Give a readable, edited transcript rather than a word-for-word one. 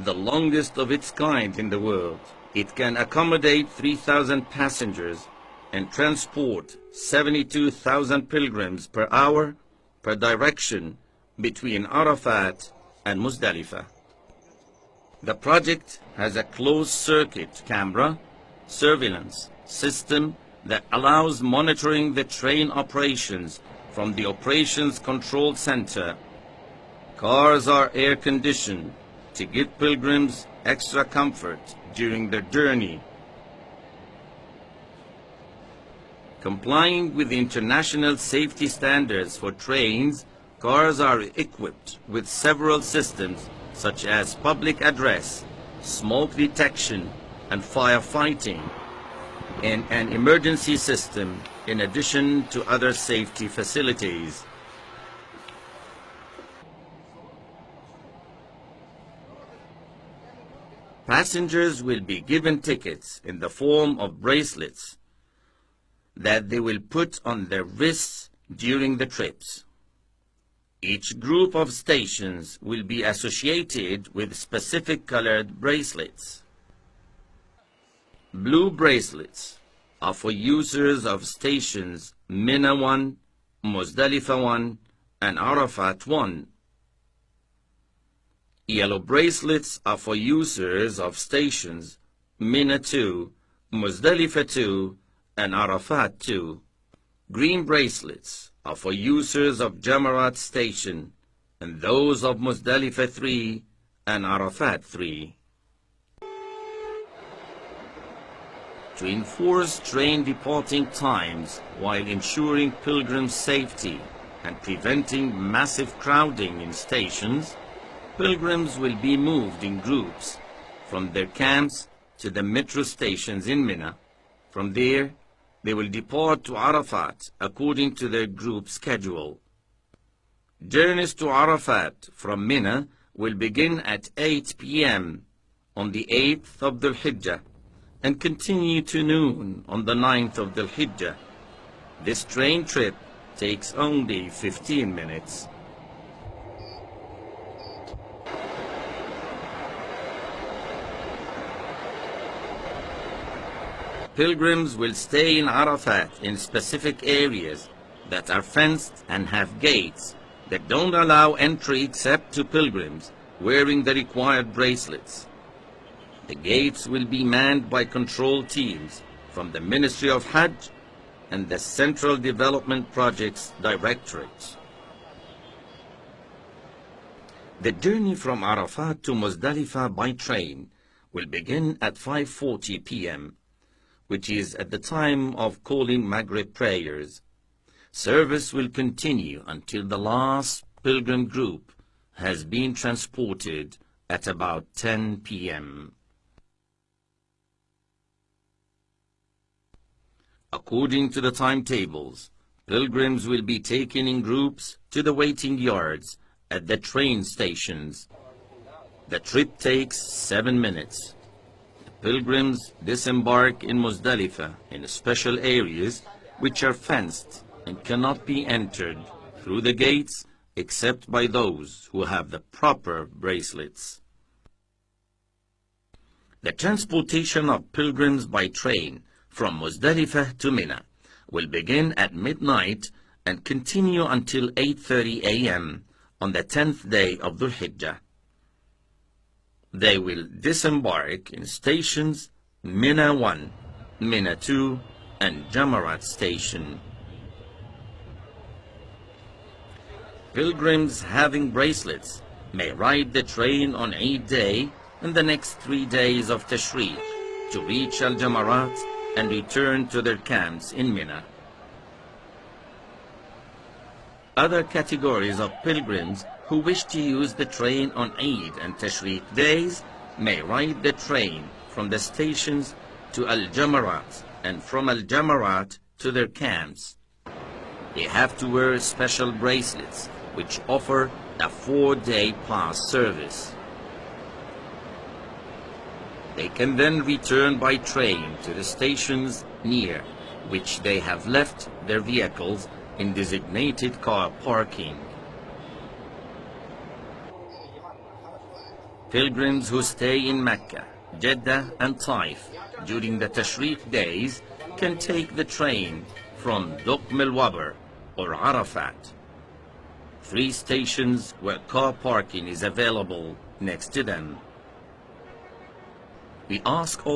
the longest of its kind in the world. It can accommodate 3,000 passengers and transport 72,000 pilgrims per hour per direction between Arafat and Muzdalifah. The project has a closed-circuit camera surveillance system that allows monitoring the train operations from the Operations Control Center. Cars are air-conditioned to give pilgrims extra comfort during their journey. Complying with international safety standards for trains, cars are equipped with several systems such as public address, smoke detection, and firefighting, and an emergency system in addition to other safety facilities. Passengers will be given tickets in the form of bracelets that they will put on their wrists during the trips. Each group of stations will be associated with specific colored bracelets. Blue bracelets are for users of stations Mina 1, Muzdalifah 1, and Arafat 1. Yellow bracelets are for users of stations Mina 2, Muzdalifah 2, and Arafat 2. Green bracelets are for users of Jamarat Station and those of Muzdalifah 3 and Arafat 3. To enforce train departing times while ensuring pilgrim safety and preventing massive crowding in stations, pilgrims will be moved in groups from their camps to the metro stations in Mina. From there, they will depart to Arafat according to their group schedule. Journeys to Arafat from Mina will begin at 8 p.m. on the 8th of Dhul Hijjah and continue to noon on the 9th of Dhul Hijjah. This train trip takes only 15 minutes. Pilgrims will stay in Arafat in specific areas that are fenced and have gates that don't allow entry except to pilgrims wearing the required bracelets. The gates will be manned by control teams from the Ministry of Hajj and the Central Development Projects Directorate. The journey from Arafat to Muzdalifah by train will begin at 5:40 p.m., which is at the time of calling Maghrib prayers. Service will continue until the last pilgrim group has been transported at about 10 p.m. According to the timetables, pilgrims will be taken in groups to the waiting yards at the train stations. The trip takes 7 minutes. Pilgrims disembark in Muzdalifah in special areas which are fenced and cannot be entered through the gates except by those who have the proper bracelets. The transportation of pilgrims by train from Muzdalifah to Mina will begin at midnight and continue until 8:30 a.m. on the 10th day of Dhul Hijjah. They will disembark in stations Mina 1, Mina 2, and Jamarat Station. Pilgrims having bracelets may ride the train on Eid Day and the next 3 days of Tashriq to reach Al-Jamarat and return to their camps in Mina. Other categories of pilgrims who wish to use the train on Eid and Tashriq days may ride the train from the stations to Al-Jamarat and from Al-Jamarat to their camps. They have to wear special bracelets which offer a 4-day pass service. They can then return by train to the stations near which they have left their vehicles in designated car parking. Pilgrims who stay in Mecca, Jeddah and Taif during the Tashriq days can take the train from Duqm al-Wabr or Arafat. 3 stations where car parking is available next to them. We ask all